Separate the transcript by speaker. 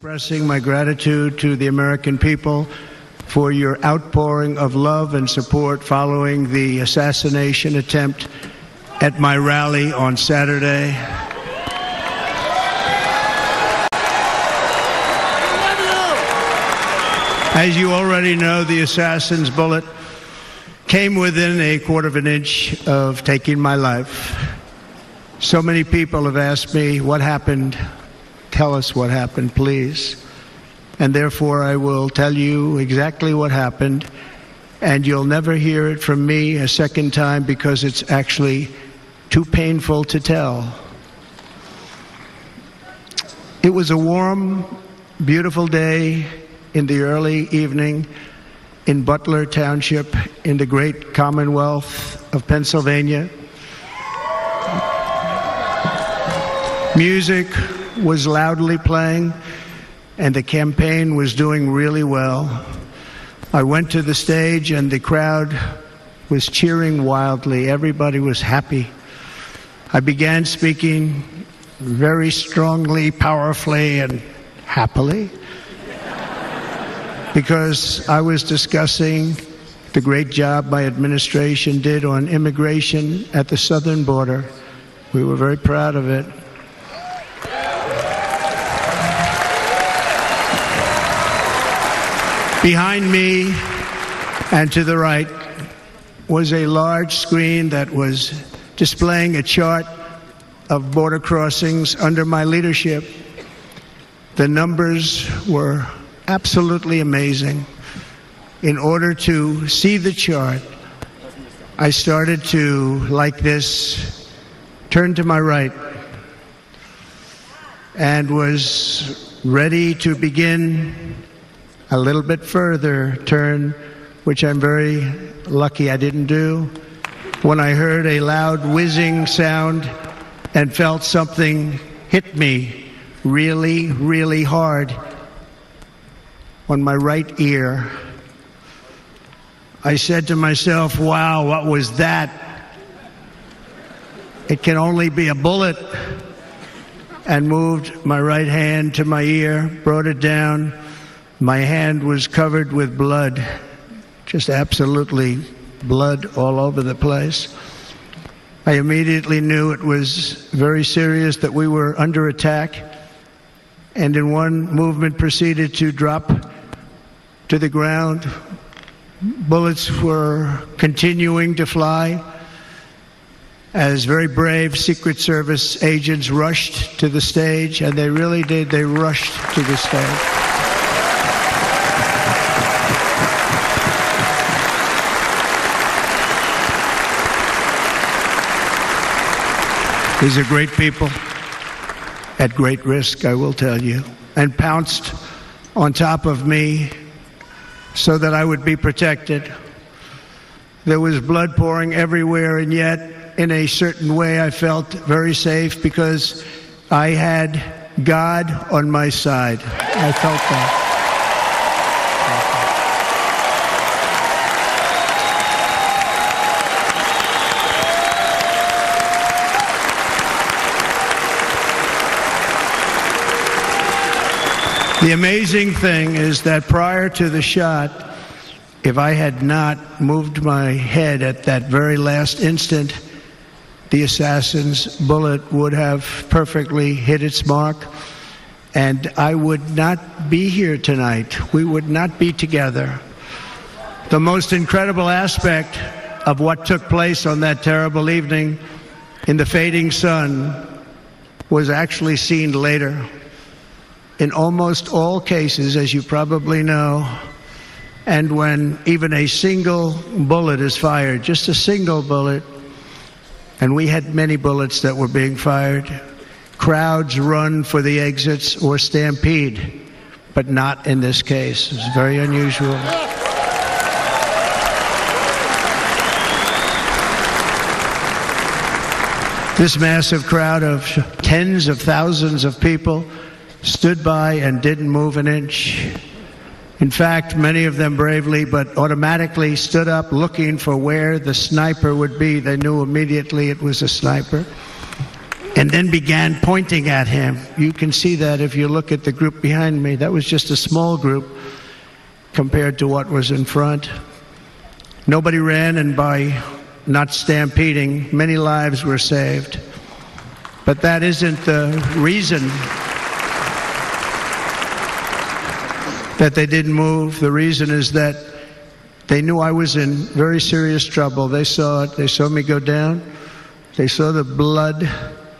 Speaker 1: expressing my gratitude to the American people for your outpouring of love and support following the assassination attempt at my rally on Saturday. As you already know, the assassin's bullet came within a quarter of an inch of taking my life. So many people have asked me, what happened? Tell us what happened, please. And therefore, I will tell you exactly what happened, and you'll never hear it from me a second time because it's actually too painful to tell. It was a warm, beautiful day in the early evening in Butler Township in the great Commonwealth of Pennsylvania. Music was loudly playing, and the campaign was doing really well. I went to the stage, and the crowd was cheering wildly. Everybody was happy. I began speaking very strongly, powerfully, and happily, because I was discussing the great job my administration did on immigration at the southern border. We were very proud of it. Behind me and to the right was a large screen that was displaying a chart of border crossings under my leadership. The numbers were absolutely amazing. In order to see the chart, I started to, like this, turn to my right and was ready to begin a little bit further turn, which I'm very lucky I didn't do, when I heard a loud whizzing sound and felt something hit me really, really hard on my right ear. I said to myself, wow, what was that? It can only be a bullet. And moved my right hand to my ear, brought it down. My hand was covered with blood, just absolutely blood all over the place. I immediately knew it was very serious, that we were under attack, and in one movement proceeded to drop to the ground. Bullets were continuing to fly as very brave Secret Service agents rushed to the stage, and they really did. They rushed to the stage. These are great people, at great risk, I will tell you, and pounced on top of me so that I would be protected. There was blood pouring everywhere, and yet, in a certain way, I felt very safe because I had God on my side. I felt that. The amazing thing is that prior to the shot, if I had not moved my head at that very last instant, the assassin's bullet would have perfectly hit its mark, and I would not be here tonight. We would not be together. The most incredible aspect of what took place on that terrible evening in the fading sun was actually seen later. In almost all cases, as you probably know, and when even a single bullet is fired, just a single bullet, and we had many bullets that were being fired, crowds run for the exits or stampede, but not in this case. It's very unusual. This massive crowd of tens of thousands of people stood by and didn't move an inch. In fact, many of them bravely but automatically stood up looking for where the sniper would be. They knew immediately it was a sniper. and then began pointing at him. You can see that if you look at the group behind me. That was just a small group compared to what was in front. Nobody ran, and by not stampeding, many lives were saved. But that isn't the reason that they didn't move. The reason is that they knew I was in very serious trouble. They saw it. They saw me go down. They saw the blood